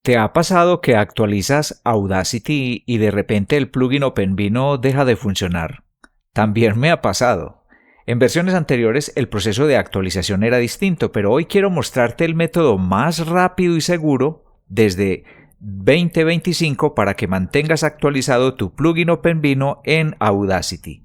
¿Te ha pasado que actualizas Audacity y de repente el plugin OpenVino deja de funcionar? También me ha pasado. En versiones anteriores el proceso de actualización era distinto, pero hoy quiero mostrarte el método más rápido y seguro desde 2025 para que mantengas actualizado tu plugin OpenVino en Audacity.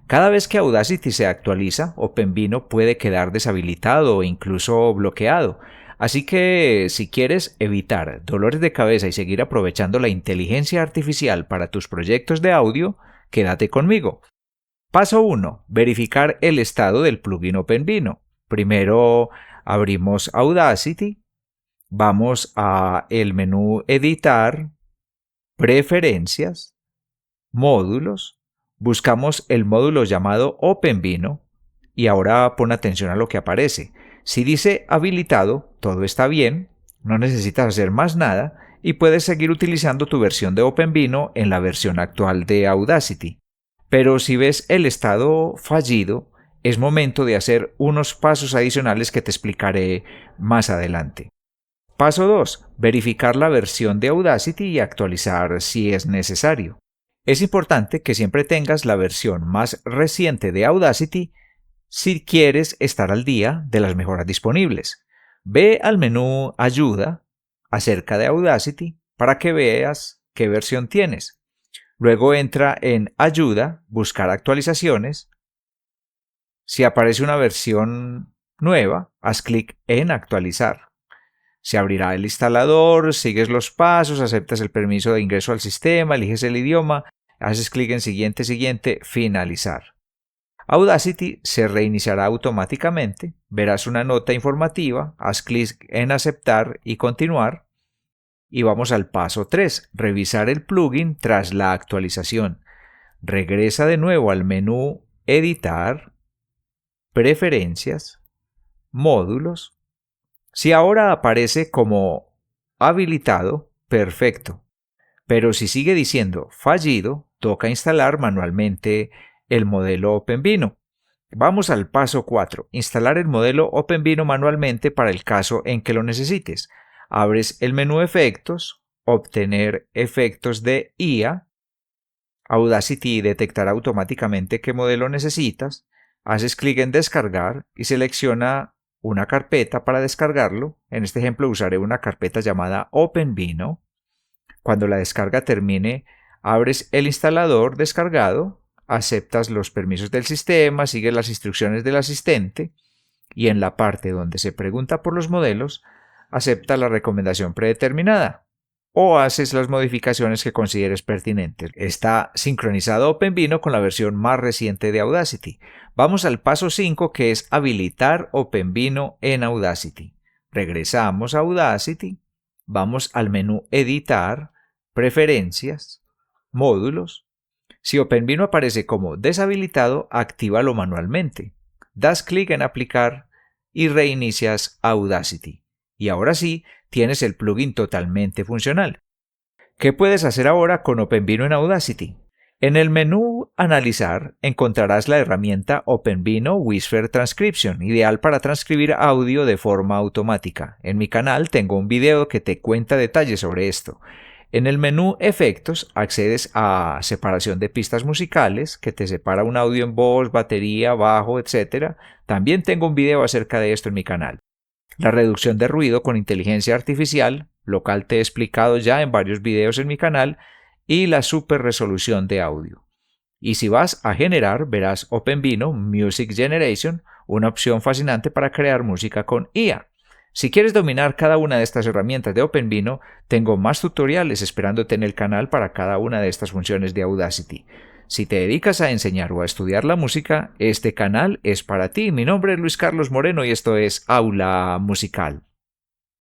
Cada vez que Audacity se actualiza, OpenVino puede quedar deshabilitado o incluso bloqueado. Así que si quieres evitar dolores de cabeza y seguir aprovechando la inteligencia artificial para tus proyectos de audio, quédate conmigo. Paso 1. Verificar el estado del plugin OpenVino. Primero abrimos Audacity, vamos a el menú Editar, Preferencias, Módulos, buscamos el módulo llamado OpenVino y ahora pon atención a lo que aparece. Si dice habilitado, todo está bien, no necesitas hacer más nada y puedes seguir utilizando tu versión de OpenVino en la versión actual de Audacity. Pero si ves el estado fallido, es momento de hacer unos pasos adicionales que te explicaré más adelante. Paso 2. Verificar la versión de Audacity y actualizar si es necesario. Es importante que siempre tengas la versión más reciente de Audacity si quieres estar al día de las mejoras disponibles. Ve al menú Ayuda acerca de Audacity para que veas qué versión tienes. Luego entra en Ayuda, buscar actualizaciones. Si aparece una versión nueva, haz clic en Actualizar. Se abrirá el instalador, sigues los pasos, aceptas el permiso de ingreso al sistema, eliges el idioma, haces clic en Siguiente, Finalizar. Audacity se reiniciará automáticamente, verás una nota informativa, haz clic en Aceptar y Continuar. Y vamos al paso 3, revisar el plugin tras la actualización. Regresa de nuevo al menú Editar, Preferencias, Módulos. Si ahora aparece como habilitado, perfecto. Pero si sigue diciendo fallido, toca instalar manualmente el modelo OpenVino. Vamos al paso 4, instalar el modelo OpenVino manualmente para el caso en que lo necesites. Abres el menú Efectos, obtener efectos de IA. Audacity detectará automáticamente qué modelo necesitas. Haces clic en Descargar y selecciona una carpeta para descargarlo. En este ejemplo usaré una carpeta llamada OpenVino. Cuando la descarga termine, abres el instalador descargado, aceptas los permisos del sistema, sigues las instrucciones del asistente y en la parte donde se pregunta por los modelos, acepta la recomendación predeterminada o haces las modificaciones que consideres pertinentes. Está sincronizado OpenVino con la versión más reciente de Audacity. Vamos al paso 5, que es habilitar OpenVino en Audacity. Regresamos a Audacity, vamos al menú Editar, Preferencias, Módulos. Si OpenVino aparece como deshabilitado, actívalo manualmente. Das clic en Aplicar y reinicias Audacity. Y ahora sí, tienes el plugin totalmente funcional. ¿Qué puedes hacer ahora con OpenVino en Audacity? En el menú Analizar encontrarás la herramienta OpenVino Whisper Transcription, ideal para transcribir audio de forma automática. En mi canal tengo un video que te cuenta detalles sobre esto. En el menú Efectos accedes a separación de pistas musicales, que te separa un audio en voz, batería, bajo, etc. También tengo un video acerca de esto en mi canal. La reducción de ruido con inteligencia artificial, lo cual te he explicado ya en varios videos en mi canal, y la super resolución de audio. Y si vas a generar, verás OpenVino Music Generation, una opción fascinante para crear música con IA. Si quieres dominar cada una de estas herramientas de OpenVino, tengo más tutoriales esperándote en el canal para cada una de estas funciones de Audacity. Si te dedicas a enseñar o a estudiar la música, este canal es para ti. Mi nombre es Luis Carlos Moreno y esto es Aula Musical.